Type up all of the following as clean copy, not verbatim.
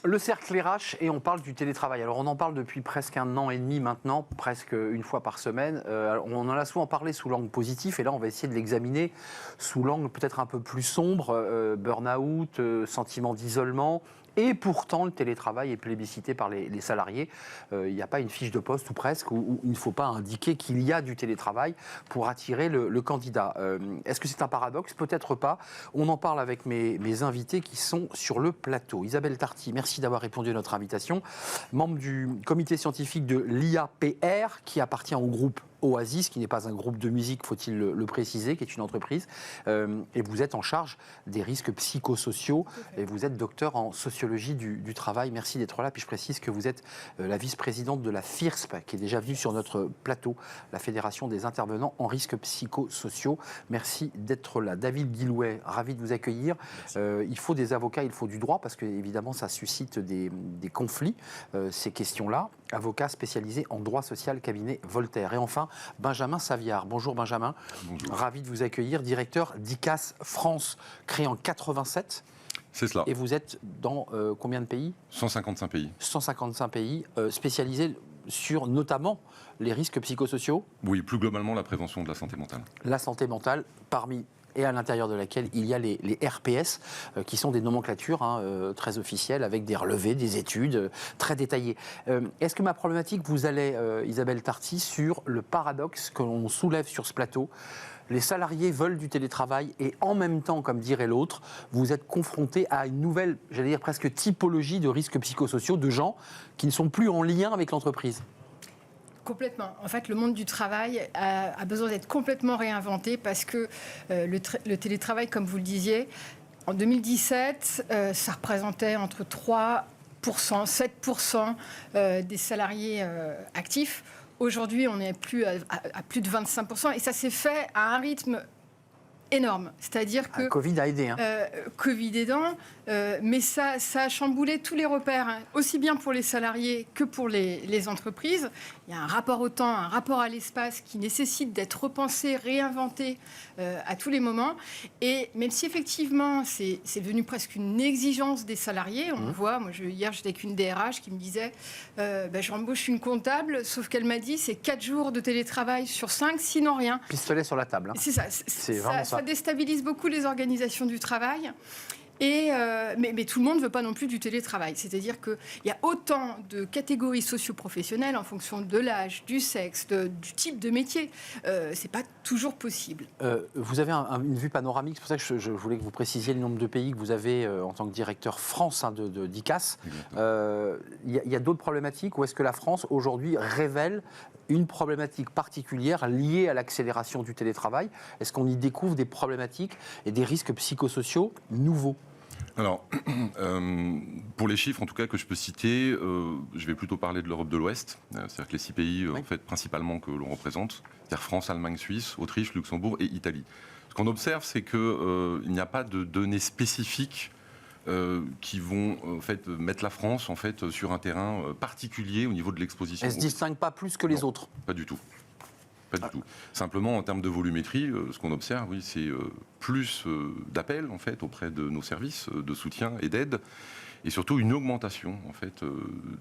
Le cercle RH, et on parle du télétravail. Alors on en parle depuis presque 1 an et demi maintenant, presque une fois par semaine. On en a souvent parlé sous l'angle positif, et là on va essayer de l'examiner sous l'angle peut-être un peu plus sombre, burn-out, sentiment d'isolement. Et pourtant, le télétravail est plébiscité par les salariés. Il n'y a pas une fiche de poste, ou presque, où il ne faut pas indiquer qu'il y a du télétravail pour attirer le candidat. Est-ce que c'est un paradoxe? Peut-être pas. On en parle avec mes invités qui sont sur le plateau. Isabelle Tarty, merci d'avoir répondu à notre invitation. Membre du comité scientifique de l'IAPR, qui appartient au groupe Oasis, qui n'est pas un groupe de musique, faut-il le préciser, qui est une entreprise. Et vous êtes en charge des risques psychosociaux et vous êtes docteur en sociologie du travail. Merci d'être là. Puis je précise que vous êtes la vice-présidente de la FIRSP, qui est déjà venue sur notre plateau, la Fédération des intervenants en risques psychosociaux. Merci d'être là. David Guillouet, ravi de vous accueillir. Il faut des avocats, il faut du droit, parce que évidemment ça suscite des conflits, ces questions-là. Avocat spécialisé en droit social, cabinet Voltaire. Et enfin, Benjamin Saviard. Bonjour Benjamin. Bonjour. Ravi de vous accueillir, directeur d'ICAS France, créé en 87. C'est cela. Et vous êtes dans combien de pays? 155 pays. 155 pays, spécialisés sur notamment les risques psychosociaux? Oui, plus globalement la prévention de la santé mentale. La santé mentale, parmi et à l'intérieur de laquelle il y a les RPS, qui sont des nomenclatures très officielles, avec des relevés, des études très détaillées. Est-ce que ma problématique vous allait, Isabelle Tarty, sur le paradoxe que l'on soulève sur ce plateau? Les salariés veulent du télétravail et en même temps, comme dirait l'autre, vous êtes confrontés à une nouvelle, j'allais dire presque typologie de risques psychosociaux, de gens qui ne sont plus en lien avec l'entreprise. Complètement. En fait, le monde du travail a besoin d'être complètement réinventé parce que le télétravail, comme vous le disiez, en 2017, ça représentait entre 3%, 7% des salariés actifs. Aujourd'hui, on est à plus de 25%, et ça s'est fait à un rythme énorme. C'est-à-dire que... Covid a aidé. Covid aidant, mais ça a chamboulé tous les repères, aussi bien pour les salariés que pour les entreprises. Il y a un rapport au temps, un rapport à l'espace qui nécessite d'être repensé, réinventé à tous les moments. Et même si effectivement, c'est devenu presque une exigence des salariés, on le voit, hier j'étais avec une DRH qui me disait j'embauche une comptable, sauf qu'elle m'a dit c'est 4 jours de télétravail sur 5, sinon rien. Pistolet sur la table. C'est ça. C'est vraiment ça. Ça déstabilise beaucoup les organisations du travail. Mais tout le monde ne veut pas non plus du télétravail. C'est-à-dire qu'il y a autant de catégories socio-professionnelles en fonction de l'âge, du sexe, du type de métier. Ce n'est pas toujours possible. Vous avez une vue panoramique. C'est pour ça que je voulais que vous précisiez le nombre de pays que vous avez en tant que directeur France d'ICAS. Il y a d'autres problématiques, ou est-ce que la France, aujourd'hui, révèle une problématique particulière liée à l'accélération du télétravail? Est-ce qu'on y découvre des problématiques et des risques psychosociaux nouveaux? Alors, pour les chiffres en tout cas que je peux citer, je vais plutôt parler de l'Europe de l'Ouest, c'est-à-dire que les 6 pays en fait, principalement que l'on représente, c'est-à-dire France, Allemagne, Suisse, Autriche, Luxembourg et Italie. Ce qu'on observe, c'est qu'il n'y a pas de données spécifiques qui vont en fait, mettre la France en fait, sur un terrain particulier au niveau de l'exposition. Elle ne se distingue pas plus que les autres? Pas du tout. Pas du tout. Simplement, en termes de volumétrie, ce qu'on observe, oui, c'est plus d'appels en fait, auprès de nos services de soutien et d'aide, et surtout une augmentation en fait,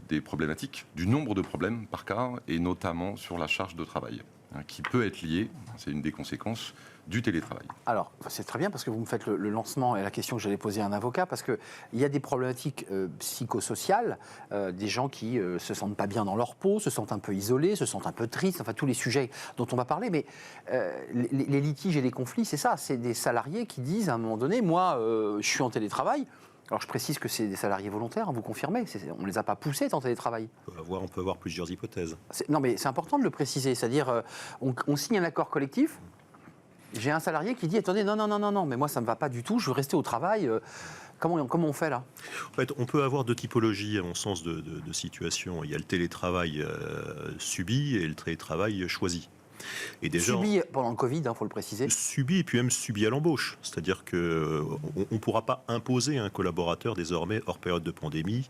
des problématiques, du nombre de problèmes par cas, et notamment sur la charge de travail, qui peut être liée, c'est une des conséquences, du télétravail. Alors, c'est très bien parce que vous me faites le lancement et la question que j'allais poser à un avocat, parce qu'il y a des problématiques psychosociales, des gens qui se sentent pas bien dans leur peau, se sentent un peu isolés, se sentent un peu tristes, enfin tous les sujets dont on va parler, mais les litiges et les conflits, c'est ça, c'est des salariés qui disent à un moment donné, moi, je suis en télétravail. Alors je précise que c'est des salariés volontaires, vous confirmez, on ne les a pas poussés en télétravail. On peut avoir plusieurs hypothèses. Non mais c'est important de le préciser, c'est-à-dire on signe un accord collectif, j'ai un salarié qui dit attendez, non, mais moi ça ne me va pas du tout, je veux rester au travail. Comment on fait là? En fait, on peut avoir 2 typologies, à mon sens, de situations. Il y a le télétravail subi et le télétravail choisi. Et déjà, subi pendant le Covid, il faut le préciser. Subi et puis même subi à l'embauche. C'est-à-dire qu'on ne pourra pas imposer à un collaborateur désormais, hors période de pandémie,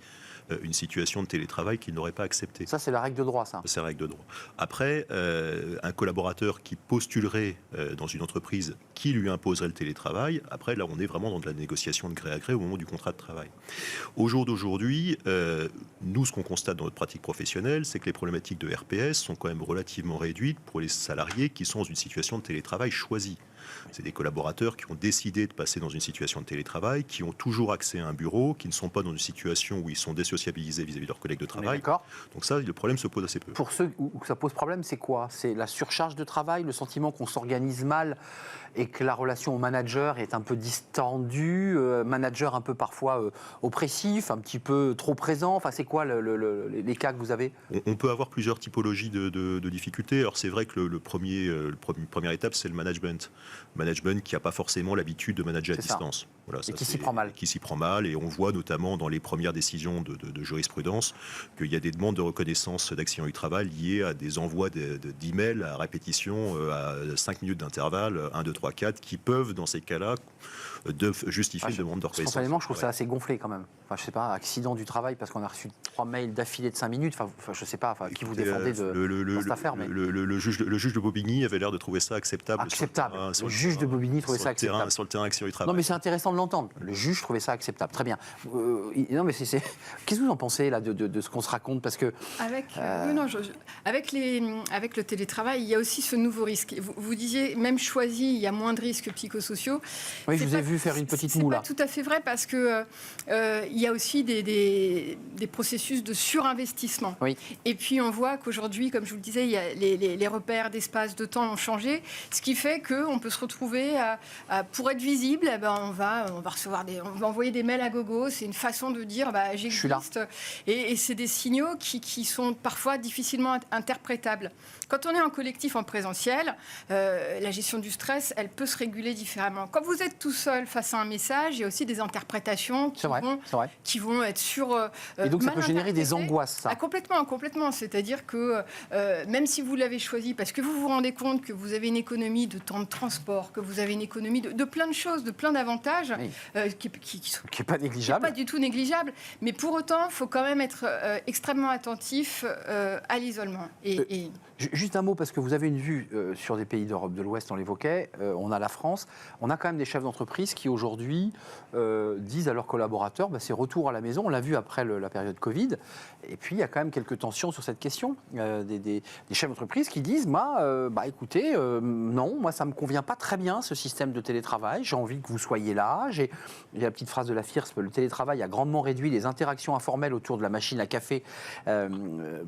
une situation de télétravail qu'il n'aurait pas acceptée. Ça, c'est la règle de droit, ça. C'est la règle de droit. Après, un collaborateur qui postulerait dans une entreprise qui lui imposerait le télétravail, après, là, on est vraiment dans de la négociation de gré à gré au moment du contrat de travail. Au jour d'aujourd'hui, nous, ce qu'on constate dans notre pratique professionnelle, c'est que les problématiques de RPS sont quand même relativement réduites pour les salariés qui sont dans une situation de télétravail choisie. C'est des collaborateurs qui ont décidé de passer dans une situation de télétravail, qui ont toujours accès à un bureau, qui ne sont pas dans une situation où ils sont désociabilisés vis-à-vis de leurs collègues de travail. D'accord. Donc ça, le problème se pose assez peu. Pour ceux où ça pose problème, c'est quoi? C'est la surcharge de travail, le sentiment qu'on s'organise mal et que la relation au manager est un peu distendue, manager un peu parfois oppressif, un petit peu trop présent. Enfin, c'est quoi les cas que vous avez? On peut avoir plusieurs typologies de difficultés. Alors c'est vrai que première étape, c'est le management. Management qui n'a pas forcément l'habitude de manager à distance. Voilà, et qui s'y prend mal. Qui s'y prend mal. Et on voit notamment dans les premières décisions de jurisprudence qu'il y a des demandes de reconnaissance d'accident du travail liées à des envois d'emails à répétition à 5 minutes d'intervalle, 1, 2, 3, 4, qui peuvent, dans ces cas-là, justifier une demande de reconnaissance. Spontanément, je trouve ça assez gonflé quand même. Enfin, je sais pas, accident du travail parce qu'on a reçu 3 mails d'affilée de 5 minutes. Enfin, je sais pas, qui vous défendez dans cette affaire. Mais... Le juge de Bobigny avait l'air de trouver ça acceptable. Acceptable. Le juge de Bobigny trouvait ça acceptable. Sur le terrain accident du travail. Non, mais c'est intéressant de l'entendre. Le juge trouvait ça acceptable. Très bien. Non, mais qu'est-ce que vous en pensez là de ce qu'on se raconte? Parce que avec le télétravail, il y a aussi ce nouveau risque. Vous disiez même choisi, il y a moins de risques psychosociaux. Oui, je vous ai vu faire une petite moue là. C'est pas tout à fait vrai parce que il y a aussi des processus de surinvestissement. Oui. Et puis on voit qu'aujourd'hui, comme je vous le disais, il y a les repères d'espace, de temps ont changé, ce qui fait qu'on peut se retrouver pour être visible. Eh ben, on va envoyer des mails à gogo. C'est une façon de dire j'existe. Et c'est des signaux qui sont parfois difficilement interprétables. Quand on est en collectif, en présentiel, la gestion du stress, elle peut se réguler différemment. Quand vous êtes tout seul face à un message, il y a aussi des interprétations qui vont être et donc ça peut générer des angoisses, ça. Complètement. C'est-à-dire que même si vous l'avez choisi, parce que vous vous rendez compte que vous avez une économie de temps de transport, que vous avez une économie de plein de choses, de plein d'avantages, qui n'est pas négligeable. Pas du tout négligeable. Mais pour autant, il faut quand même être extrêmement attentif à l'isolement. Juste un mot, parce que vous avez une vue sur des pays d'Europe de l'Ouest, on l'évoquait, on a la France, on a quand même des chefs d'entreprise qui aujourd'hui disent à leurs collaborateurs, c'est retour à la maison, on l'a vu après la période Covid, et puis il y a quand même quelques tensions sur cette question, des chefs d'entreprise qui disent, écoutez, non, moi ça ne me convient pas très bien ce système de télétravail, j'ai envie que vous soyez là, j'ai la petite phrase de la FIRSP, le télétravail a grandement réduit les interactions informelles autour de la machine à café,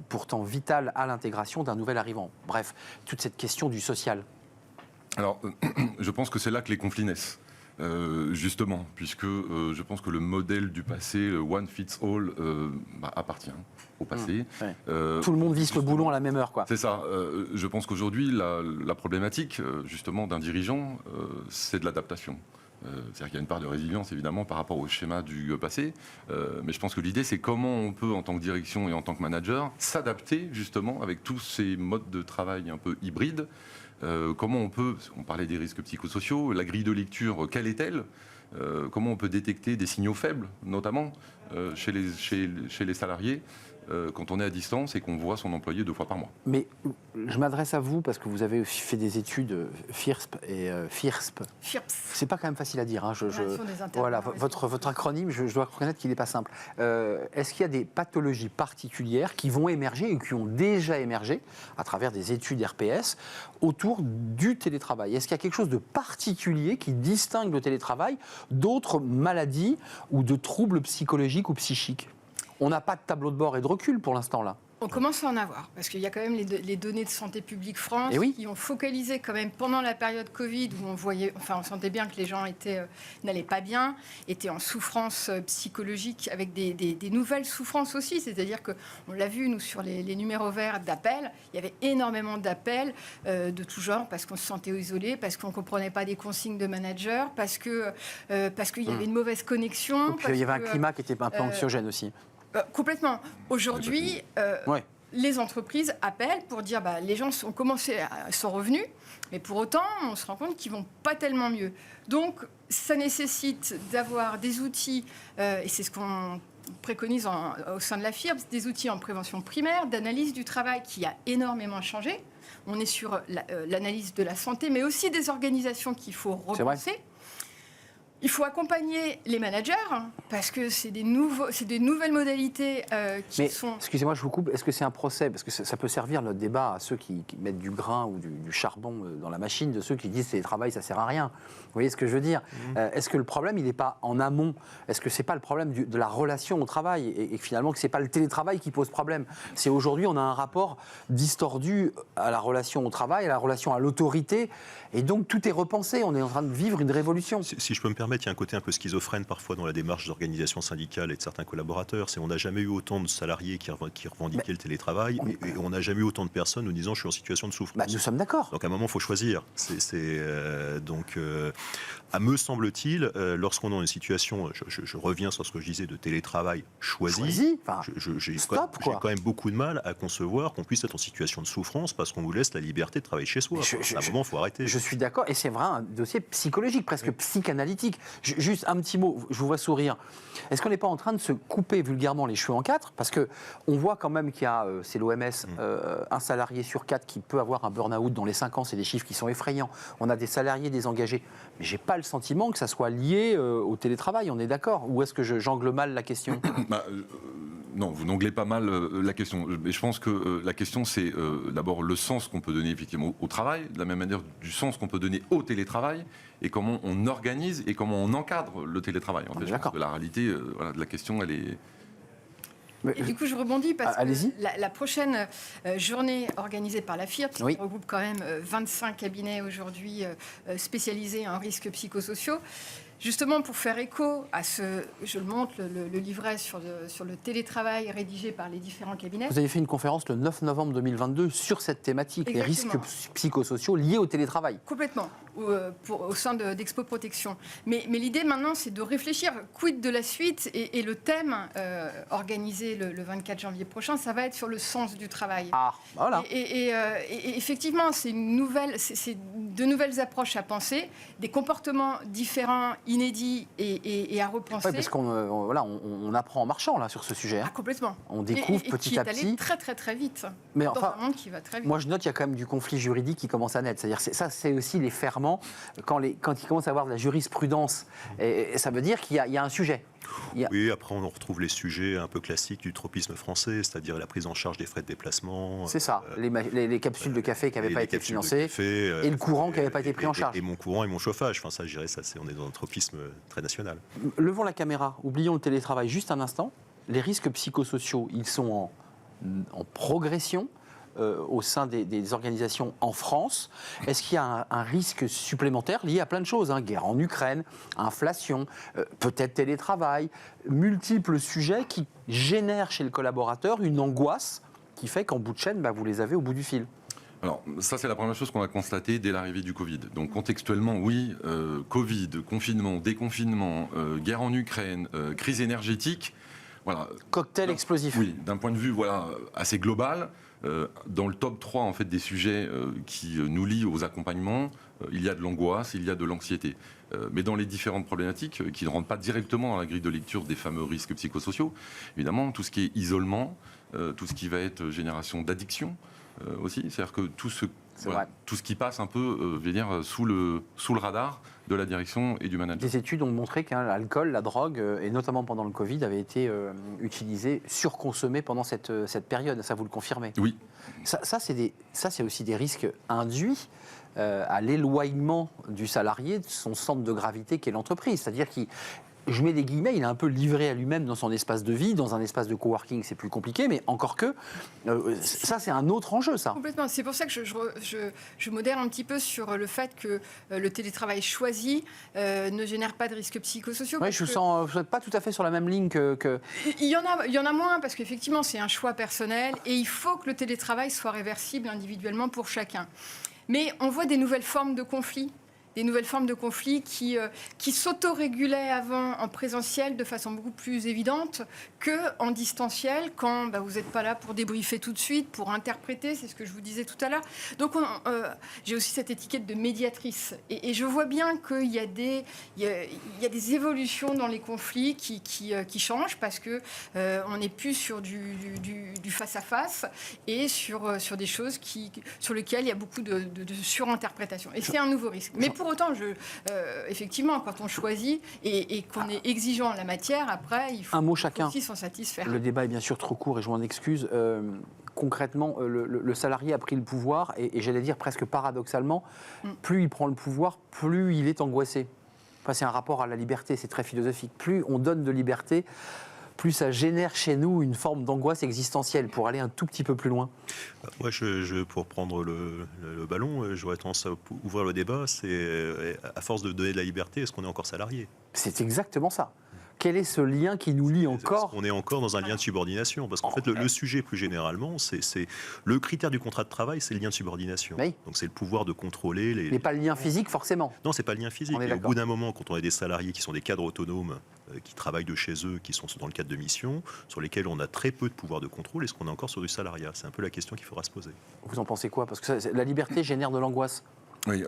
pourtant vitale à l'intégration d'un nouvel arrivant. Bref, toute cette question du social. Alors, je pense que c'est là que les conflits naissent. Justement, puisque je pense que le modèle du passé, one fits all, appartient au passé. Tout le monde visse le boulon à la même heure, quoi. C'est ça. Je pense qu'aujourd'hui, la problématique, justement, d'un dirigeant, c'est de l'adaptation. C'est-à-dire qu'il y a une part de résilience, évidemment, par rapport au schéma du passé. Mais je pense que l'idée, c'est comment on peut, en tant que direction et en tant que manager, s'adapter, justement, avec tous ces modes de travail un peu hybrides. Comment on parlait des risques psychosociaux, la grille de lecture, quelle est-elle? Comment on peut détecter des signaux faibles, notamment chez les salariés, quand on est à distance et qu'on voit son employé 2 fois par mois. Mais je m'adresse à vous parce que vous avez aussi fait des études FIRSP et FIRSP. C'est pas quand même facile à dire. Voilà, votre acronyme, je dois reconnaître qu'il n'est pas simple. Est-ce qu'il y a des pathologies particulières qui vont émerger et qui ont déjà émergé à travers des études RPS autour du télétravail? Est-ce qu'il y a quelque chose de particulier qui distingue le télétravail d'autres maladies ou de troubles psychologiques ou psychiques? On n'a pas de tableau de bord et de recul pour l'instant là. On commence à en avoir, parce qu'il y a quand même les données de Santé publique France qui ont focalisé quand même pendant la période Covid, où on sentait bien que les gens n'allaient pas bien, étaient en souffrance psychologique, avec des nouvelles souffrances aussi. C'est-à-dire qu'on l'a vu, nous, sur les numéros verts d'appel, il y avait énormément d'appels de tout genre, parce qu'on se sentait isolé, parce qu'on ne comprenait pas des consignes de manager, parce qu'il y avait une mauvaise connexion. Et puis il y avait un climat qui était un peu anxiogène aussi. Complètement. Aujourd'hui, les entreprises appellent pour dire les gens sont revenus, mais pour autant, on se rend compte qu'ils ne vont pas tellement mieux. Donc, ça nécessite d'avoir des outils, et c'est ce qu'on préconise au sein de la FIRB des outils en prévention primaire, d'analyse du travail qui a énormément changé. On est sur l'analyse de la santé, mais aussi des organisations qu'il faut repenser. Il faut accompagner les managers parce que c'est des nouvelles modalités qui sont... Excusez-moi, je vous coupe. Est-ce que c'est un procès? Parce que ça peut servir notre débat à ceux qui mettent du grain ou du charbon dans la machine, de ceux qui disent que le télétravail, ça sert à rien. Vous voyez ce que je veux dire? Est-ce que le problème, il n'est pas en amont? Est-ce que c'est pas le problème de la relation au travail et finalement que c'est pas le télétravail qui pose problème? C'est aujourd'hui, on a un rapport distordu à la relation au travail, à la relation à l'autorité, et donc tout est repensé. On est en train de vivre une révolution. Si je peux me permettre, il y a un côté un peu schizophrène parfois dans la démarche d'organisation syndicale et de certains collaborateurs. On n'a jamais eu autant de salariés qui revendiquaient le télétravail et on n'a jamais eu autant de personnes nous disant je suis en situation de souffrance. Nous sommes d'accord. Donc à un moment, il faut choisir. À me semble-t-il, lorsqu'on est dans une situation, je reviens sur ce que je disais de télétravail choisi, j'ai quand même beaucoup de mal à concevoir qu'on puisse être en situation de souffrance parce qu'on nous laisse la liberté de travailler chez soi. À un moment, il faut arrêter. Je suis d'accord, et c'est vrai, un dossier psychologique, presque psychanalytique. Juste un petit mot, je vous vois sourire. Est-ce qu'on n'est pas en train de se couper vulgairement les cheveux en quatre? Parce qu'on voit quand même qu'il y a, c'est l'OMS, un salarié sur 4 qui peut avoir un burn-out dans les 5 ans. C'est des chiffres qui sont effrayants. On a des salariés désengagés. Mais je n'ai pas le sentiment que ça soit lié au télétravail, on est d'accord? Ou est-ce que j'angle mal la question? Non, vous n'anglez pas mal la question. Mais je pense que la question, c'est d'abord le sens qu'on peut donner effectivement au travail, de la même manière du sens qu'on peut donner au télétravail, et comment on organise et comment on encadre le télétravail. En fait, je pense que la réalité de la question, elle est... Et du coup, je rebondis parce que la prochaine journée organisée par la FIRB, qui regroupe quand même 25 cabinets aujourd'hui spécialisés en risques psychosociaux, justement pour faire écho à je le montre, le livret sur le télétravail rédigé par les différents cabinets. Vous avez fait une conférence le 9 novembre 2022 sur cette thématique, les risques psychosociaux liés au télétravail. Complètement, au sein d'Expo Protection. Mais l'idée maintenant, c'est de réfléchir, quid de la suite, et le thème organisé le 24 janvier prochain, ça va être sur le sens du travail. Ah, voilà. Et effectivement, c'est de nouvelles approches à penser, des comportements différents, inédits et à repenser. Oui, parce qu'on apprend en marchant là sur ce sujet. Ah, complètement. On découvre petit à petit. Qui est allé très très très vite. Mais enfin, dans un monde qui va très vite. Moi je note qu'il y a quand même du conflit juridique qui commence à naître. C'est-à-dire ça, c'est aussi les ferments quand il commence à avoir de la jurisprudence. Et ça veut dire qu'il y a un sujet. Oui, après on retrouve les sujets un peu classiques du tropisme français, c'est-à-dire la prise en charge des frais de déplacement. C'est ça, les capsules de café qui n'avaient pas été financées, et le courant qui n'avait pas été pris en charge. Et mon courant et mon chauffage, enfin ça je dirais, on est dans un tropisme très national. Levons la caméra, oublions le télétravail juste un instant. Les risques psychosociaux, ils sont en progression au sein des organisations en France. Est-ce qu'il y a un risque supplémentaire lié à plein de choses, guerre en Ukraine, inflation, peut-être télétravail, multiples sujets qui génèrent chez le collaborateur une angoisse qui fait qu'en bout de chaîne, vous les avez au bout du fil? Alors, ça, c'est la première chose qu'on a constatée dès l'arrivée du Covid. Donc, contextuellement, oui, Covid, confinement, déconfinement, guerre en Ukraine, crise énergétique. Voilà. Cocktail explosif. Oui, d'un point de vue assez global. Dans le top 3 en fait, des sujets qui nous lient aux accompagnements, il y a de l'angoisse, il y a de l'anxiété. Mais dans les différentes problématiques qui ne rentrent pas directement dans la grille de lecture des fameux risques psychosociaux, évidemment, tout ce qui est isolement, tout ce qui va être génération d'addiction aussi, c'est-à-dire que tout ce qui passe un peu sous le radar de la direction et du management. Des études ont montré que l'alcool, la drogue, et notamment pendant le Covid, avaient été utilisés, surconsommés pendant cette période. Ça, vous le confirmez? Oui. Ça, c'est aussi des risques induits à l'éloignement du salarié de son centre de gravité qu'est l'entreprise. C'est-à-dire je mets des guillemets, il est un peu livré à lui-même dans son espace de vie, dans un espace de coworking, c'est plus compliqué, mais encore que, ça c'est un autre enjeu, ça. Complètement, c'est pour ça que je modère un petit peu sur le fait que le télétravail choisi ne génère pas de risques psychosociaux. Oui, je ne suis pas tout à fait sur la même ligne que... Il y en a moins, parce qu'effectivement c'est un choix personnel, et il faut que le télétravail soit réversible individuellement pour chacun. Mais on voit des nouvelles formes de conflits. des nouvelles formes de conflits qui s'autorégulaient avant en présentiel de façon beaucoup plus évidente qu'en distanciel, quand vous n'êtes pas là pour débriefer tout de suite, pour interpréter, c'est ce que je vous disais tout à l'heure. Donc j'ai aussi cette étiquette de médiatrice. Et je vois bien qu'il y a des évolutions dans les conflits qui changent, parce qu'on n'est plus sur du face-à-face et sur des choses sur lesquelles il y a beaucoup de surinterprétation. Et c'est un nouveau risque. Mais pour autant, effectivement, quand on choisit et qu'on est exigeant en la matière, après, il faut, un mot chacun. aussi s'en satisfaire. Le débat est bien sûr trop court et je m'en excuse. Concrètement, le salarié a pris le pouvoir et j'allais dire presque paradoxalement, plus il prend le pouvoir, plus il est angoissé. Enfin, c'est un rapport à la liberté, c'est très philosophique. Plus on donne de liberté, plus ça génère chez nous une forme d'angoisse existentielle. Pour aller un tout petit peu plus loin. Moi, pour prendre le ballon, j'aurais tendance à ouvrir le débat. C'est à force de donner de la liberté, est-ce qu'on est encore salarié ? C'est exactement ça. Quel est ce lien qui nous lie encore ? On est encore dans un lien de subordination. Parce qu'en fait, le sujet, plus généralement, c'est le critère du contrat de travail, c'est le lien de subordination. Oui. Donc, c'est le pouvoir de contrôler les... Mais pas le lien physique, forcément. Non, c'est pas le lien physique. Et au bout d'un moment, quand on a des salariés qui sont des cadres autonomes, qui travaillent de chez eux, qui sont dans le cadre de missions, sur lesquels on a très peu de pouvoir de contrôle, est-ce qu'on est encore sur du salariat ? C'est un peu la question qu'il faudra se poser. Vous en pensez quoi ? Parce que la liberté génère de l'angoisse. Oui,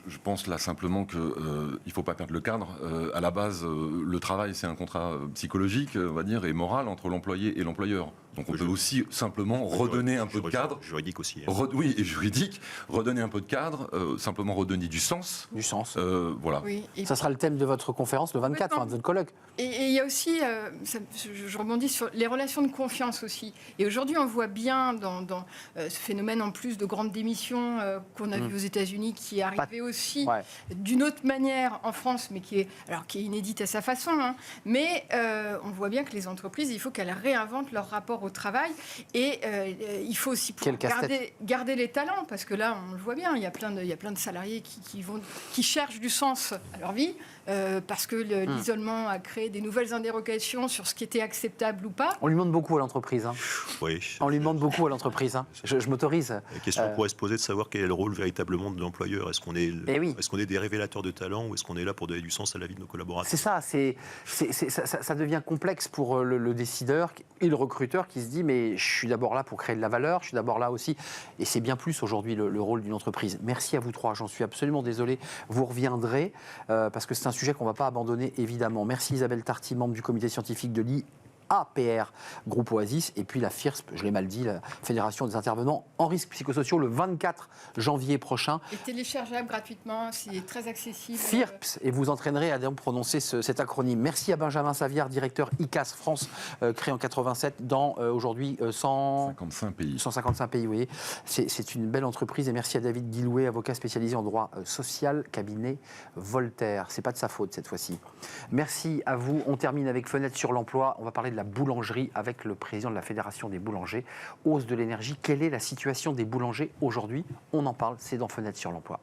je pense là simplement qu'il ne faut pas perdre le cadre. À la base, le travail, c'est un contrat psychologique, on va dire, et moral entre l'employé et l'employeur. Donc on peut aussi simplement redonner un peu de cadre. Juridique aussi. Oui, et juridique. Redonner un peu de cadre, simplement redonner du sens. Du sens. Voilà. Oui, ça sera le thème de votre conférence le 24, de votre colloque. Et il y a aussi, je rebondis sur les relations de confiance aussi. Et aujourd'hui, on voit bien dans ce phénomène, en plus de grandes démissions qu'on a vu aux États-Unis, qui est arrivé aussi d'une autre manière en France, mais qui est inédite à sa façon. Hein. Mais on voit bien que les entreprises, il faut qu'elles réinventent leur rapport au travail. Et il faut aussi garder les talents, parce que là, on le voit bien, il y a plein de salariés qui cherchent du sens à leur vie. Parce que l'isolement a créé des nouvelles interrogations sur ce qui était acceptable ou pas. On lui demande beaucoup à l'entreprise. Hein. Oui. On lui demande beaucoup à l'entreprise. Hein. Je m'autorise. La question pourrait se poser de savoir quel est le rôle véritablement de l'employeur. Est-ce qu'on est des révélateurs de talent ou est-ce qu'on est là pour donner du sens à la vie de nos collaborateurs ? C'est ça. Ça devient complexe pour le décideur et le recruteur qui se dit mais je suis d'abord là pour créer de la valeur, je suis d'abord là aussi. Et c'est bien plus aujourd'hui le rôle d'une entreprise. Merci à vous trois. J'en suis absolument désolé. Vous reviendrez parce que c'est un sujet qu'on ne va pas abandonner, évidemment. Merci Isabelle Tarty, membre du comité scientifique de l'IAPR, groupe Oasis, et puis la FIRSP, je l'ai mal dit, la Fédération des intervenants en risques psychosociaux, le 24 janvier prochain. Et téléchargeable gratuitement, c'est très accessible. FIRPS, et vous entraînerez à prononcer cet acronyme. Merci à Benjamin Saviard, directeur ICAS France, créé en 87 dans aujourd'hui 155 pays. 155 pays, oui. C'est une belle entreprise, et merci à David Guilouet, avocat spécialisé en droit social, cabinet Voltaire. C'est pas de sa faute cette fois-ci. Merci à vous. On termine avec Fenêtre sur l'emploi. On va parler de la boulangerie avec le président de la Fédération des boulangers. Hausse de l'énergie. Quelle est la situation des boulangers aujourd'hui ? On en parle, c'est dans Fenêtre sur l'emploi.